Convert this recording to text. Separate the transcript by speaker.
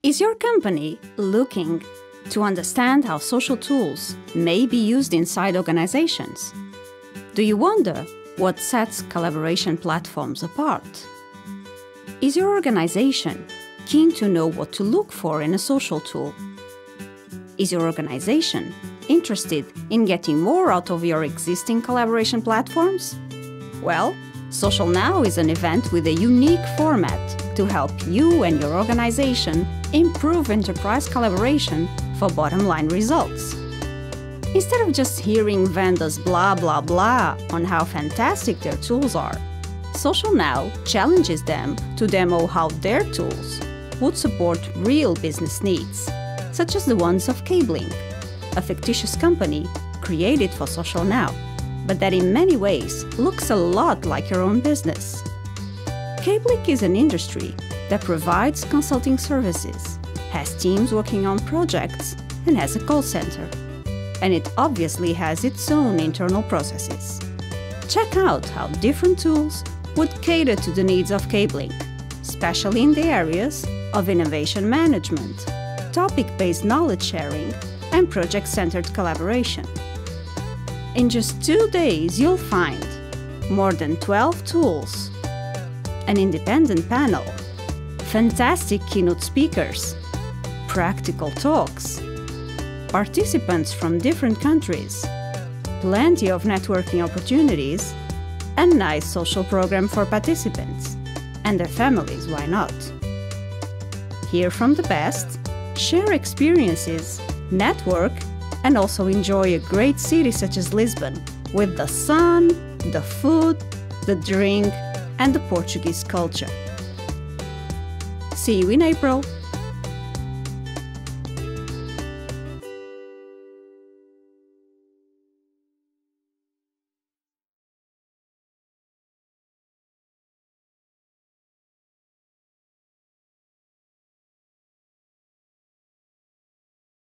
Speaker 1: Is your company looking to understand how social tools may be used inside organizations? Do you wonder what sets collaboration platforms apart? Is your organization keen to know what to look for in a social tool? Is your organization interested in getting more out of your existing collaboration platforms? Well, Social Now is an event with a unique format to help you and your organization improve enterprise collaboration for bottom-line results. Instead of just hearing vendors blah blah blah on how fantastic their tools are, Social Now challenges them to demo how their tools would support real business needs, such as the ones of Cablink, a fictitious company created for Social Now, but that in many ways looks a lot like your own business. Cablink is an industry that provides consulting services, has teams working on projects, and has a call center. And it obviously has its own internal processes. Check out how different tools would cater to the needs of Cablink, especially in the areas of innovation management, topic-based knowledge sharing, and project-centered collaboration. In just 2 days, you'll find more than 12 tools, an independent panel, fantastic keynote speakers, practical talks, participants from different countries, plenty of networking opportunities, a nice social program for participants and their families, why not? Hear from the best, share experiences, network, and also enjoy a great city such as Lisbon with the sun, the food, the drink, and the Portuguese culture. See you in April!